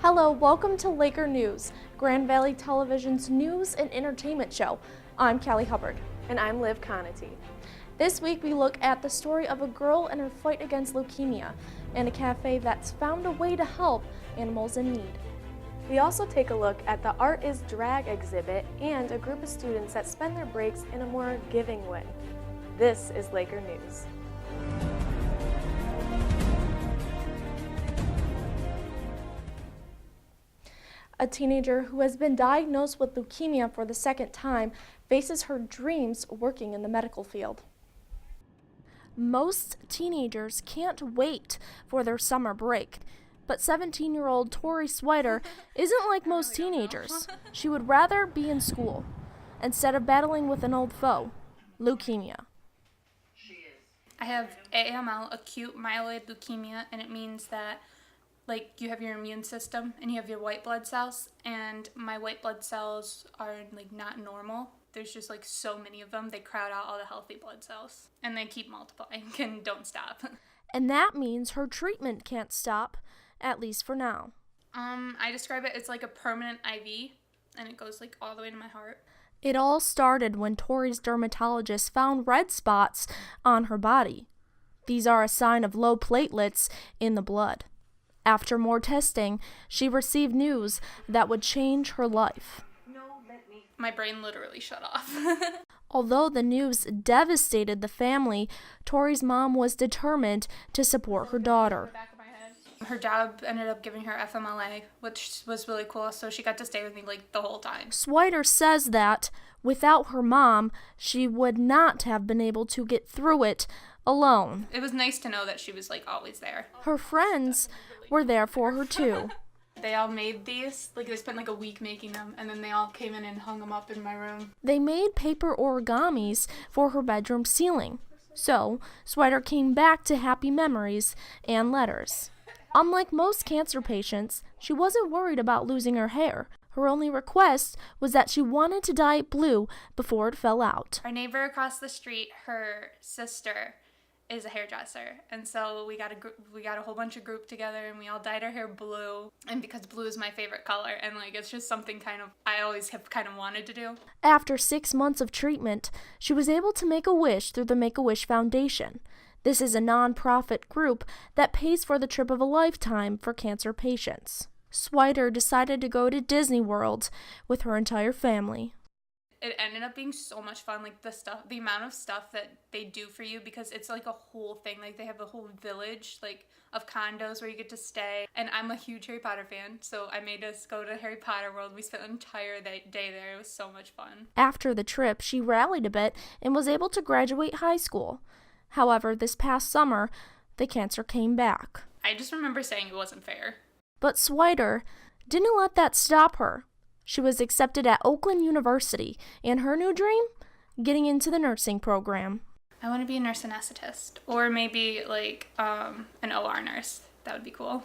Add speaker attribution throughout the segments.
Speaker 1: Hello, welcome to Laker News, Grand Valley Television's news and entertainment show. I'm Callie Hubbard.
Speaker 2: And I'm Liv Conity.
Speaker 1: This week we look at the story of a girl and her fight against leukemia, and a cafe that's found a way to help animals in need.
Speaker 2: We also take a look at the Art is Drag exhibit and a group of students that spend their breaks in a more giving way. This is Laker News.
Speaker 1: A teenager who has been diagnosed with leukemia for the second time faces her dreams working in the medical field. Most teenagers can't wait for their summer break, but 17-year-old Tori Story isn't like most teenagers. She would rather be in school instead of battling with an old foe, leukemia.
Speaker 3: I have AML, acute myeloid leukemia, and it means that you have your immune system and you have your white blood cells, and my white blood cells are not normal. There's just so many of them. They crowd out all the healthy blood cells and they keep multiplying and don't stop.
Speaker 1: And that means her treatment can't stop, at least for now.
Speaker 3: I describe it as like a permanent IV, and it goes all the way to my heart.
Speaker 1: It all started when Tori's dermatologist found red spots on her body. These are a sign of low platelets in the blood. After more testing, she received news that would change her life.
Speaker 3: My brain literally shut off.
Speaker 1: Although the news devastated the family, Tori's mom was determined to support her daughter.
Speaker 3: Her job ended up giving her FMLA, which was really cool, so she got to stay with me the whole time.
Speaker 1: Swider says that without her mom, she would not have been able to get through it alone.
Speaker 3: It was nice to know that she was always there.
Speaker 1: Her friends were there for her too.
Speaker 3: They all made these. They spent a week making them, and then they all came in and hung them up in my room.
Speaker 1: They made paper origamis for her bedroom ceiling. So, Swider came back to happy memories and letters. Unlike most cancer patients, she wasn't worried about losing her hair. Her only request was that she wanted to dye it blue before it fell out.
Speaker 3: Our neighbor across the street, her sister, is a hairdresser, and so we got a whole bunch of group together, and we all dyed our hair blue. And because blue is my favorite color, and it's just something I always have wanted to do.
Speaker 1: After 6 months of treatment, she was able to make a wish through the Make-A-Wish Foundation. This is a non-profit group that pays for the trip of a lifetime for cancer patients. Swider decided to go to Disney World with her entire family.
Speaker 3: It ended up being so much fun, the amount of stuff that they do for you, because it's a whole thing. They have a whole village, of condos where you get to stay. And I'm a huge Harry Potter fan, so I made us go to Harry Potter World. We spent an entire day there. It was so much fun.
Speaker 1: After the trip, she rallied a bit and was able to graduate high school. However, this past summer, the cancer came back.
Speaker 3: I just remember saying it wasn't fair.
Speaker 1: But Swider didn't let that stop her. She was accepted at Oakland University, and her new dream? Getting into the nursing program.
Speaker 3: I want to be a nurse anesthetist, or maybe an OR nurse. That would be cool.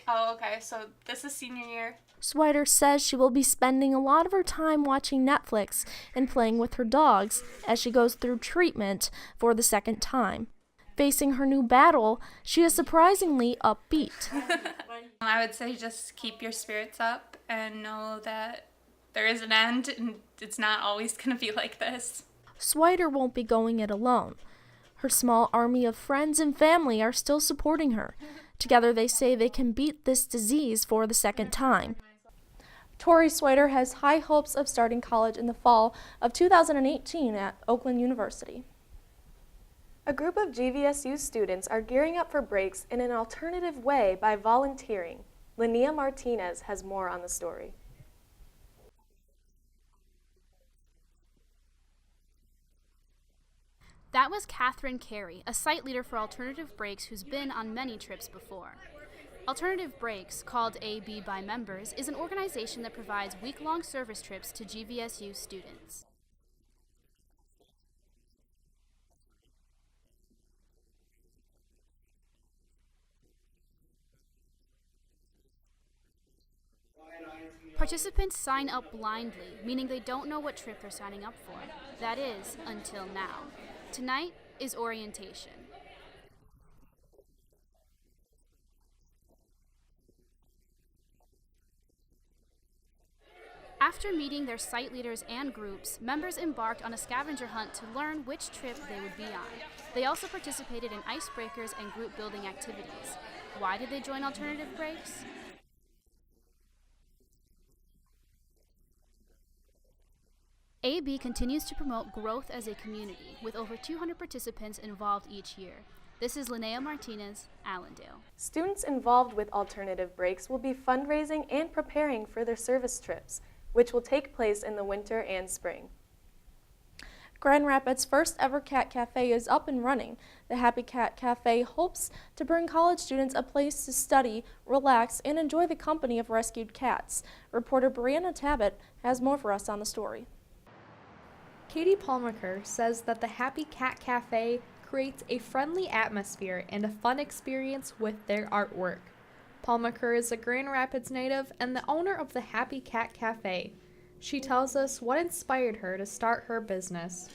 Speaker 3: Oh, okay, so this is senior year.
Speaker 1: Swider says she will be spending a lot of her time watching Netflix and playing with her dogs as she goes through treatment for the second time. Facing her new battle, she is surprisingly upbeat.
Speaker 3: I would say just keep your spirits up and know that there is an end, and it's not always going to be like this.
Speaker 1: Swider won't be going it alone. Her small army of friends and family are still supporting her. Together they say they can beat this disease for the second time. Tori Swider has high hopes of starting college in the fall of 2018 at Oakland University.
Speaker 2: A group of GVSU students are gearing up for breaks in an alternative way by volunteering. Linnea Martinez has more on the story.
Speaker 4: That was Catherine Carey, a site leader for Alternative Breaks who's been on many trips before. Alternative Breaks, called AB by members, is an organization that provides week-long service trips to GVSU students. Participants sign up blindly, meaning they don't know what trip they're signing up for. That is, until now. Tonight is orientation. After meeting their site leaders and groups, members embarked on a scavenger hunt to learn which trip they would be on. They also participated in icebreakers and group building activities. Why did they join Alternative Breaks? AB continues to promote growth as a community, with over 200 participants involved each year. This is Linnea Martinez, Allendale.
Speaker 2: Students involved with Alternative Breaks will be fundraising and preparing for their service trips, which will take place in the winter and spring.
Speaker 1: Grand Rapids' first ever cat cafe is up and running. The Happy Cat Cafe hopes to bring college students a place to study, relax, and enjoy the company of rescued cats. Reporter Brianna Tabbitt has more for us on the story.
Speaker 5: Katie Palmaker says that the Happy Cat Cafe creates a friendly atmosphere and a fun experience with their artwork. Palmaker is a Grand Rapids native and the owner of the Happy Cat Cafe. She tells us what inspired her to start her business.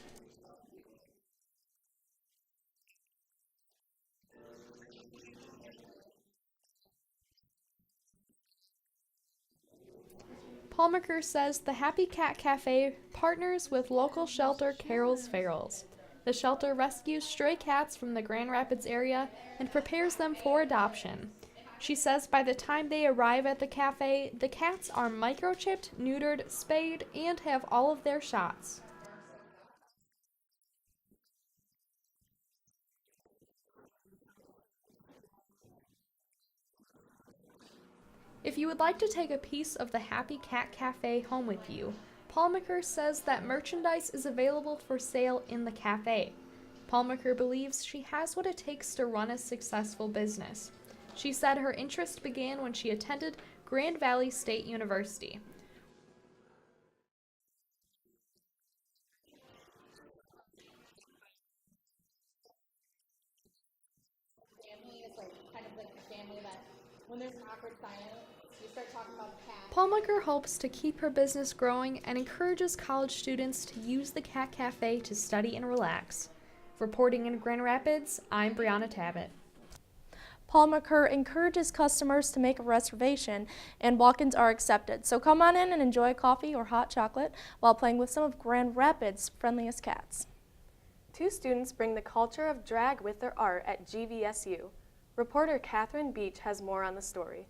Speaker 5: Palmaker says the Happy Cat Cafe partners with local shelter Carol's Ferals. The shelter rescues stray cats from the Grand Rapids area and prepares them for adoption. She says by the time they arrive at the cafe, the cats are microchipped, neutered, spayed, and have all of their shots. If you would like to take a piece of the Happy Cat Cafe home with you, Palmaker says that merchandise is available for sale in the cafe. Palmaker believes she has what it takes to run a successful business. She said her interest began when she attended Grand Valley State University.
Speaker 6: Family is kind of like the family that when there's an awkward silence, you start talking about the cat.
Speaker 5: Palmaker hopes to keep her business growing and encourages college students to use the Cat Cafe to study and relax. Reporting in Grand Rapids, I'm Brianna Tabbitt.
Speaker 1: Palmaker encourages customers to make a reservation, and walk-ins are accepted. So come on in and enjoy coffee or hot chocolate while playing with some of Grand Rapids' friendliest cats.
Speaker 2: 2 students bring the culture of drag with their art at GVSU. Reporter Catherine Beach has more on the story.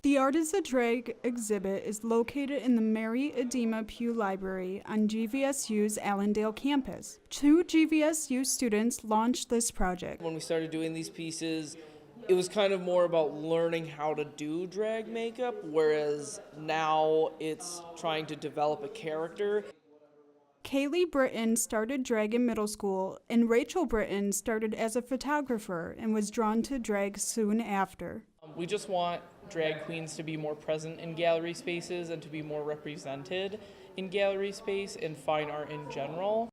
Speaker 7: The Art is a Drag exhibit is located in the Mary Edema Pugh Library on GVSU's Allendale campus. 2 GVSU students launched this project.
Speaker 8: When we started doing these pieces, it was kind of more about learning how to do drag makeup, whereas now it's trying to develop a character.
Speaker 7: Kaylee Britton started drag in middle school, and Rachel Britton started as a photographer and was drawn to drag soon after.
Speaker 8: We just want drag queens to be more present in gallery spaces and to be more represented in gallery space and fine art in general.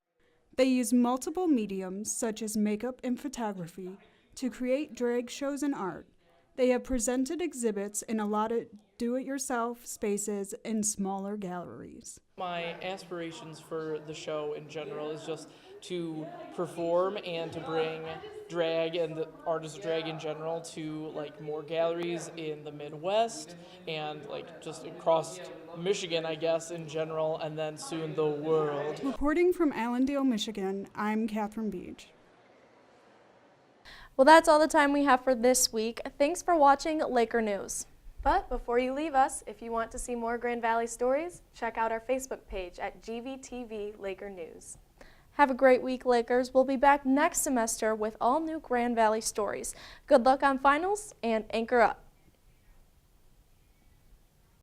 Speaker 7: They use multiple mediums, such as makeup and photography, to create drag shows and art. They have presented exhibits in a lot of do-it-yourself spaces and smaller galleries.
Speaker 8: My aspirations for the show in general is just to perform and to bring drag and the art as drag in general to more galleries in the Midwest and just across Michigan, I guess, in general, and then soon the world.
Speaker 7: Reporting from Allendale, Michigan, I'm Catherine Beach.
Speaker 1: Well, that's all the time we have for this week. Thanks for watching Laker News.
Speaker 2: But before you leave us, if you want to see more Grand Valley stories, check out our Facebook page at GVTV Laker News.
Speaker 1: Have a great week, Lakers. We'll be back next semester with all new Grand Valley stories. Good luck on finals and anchor up.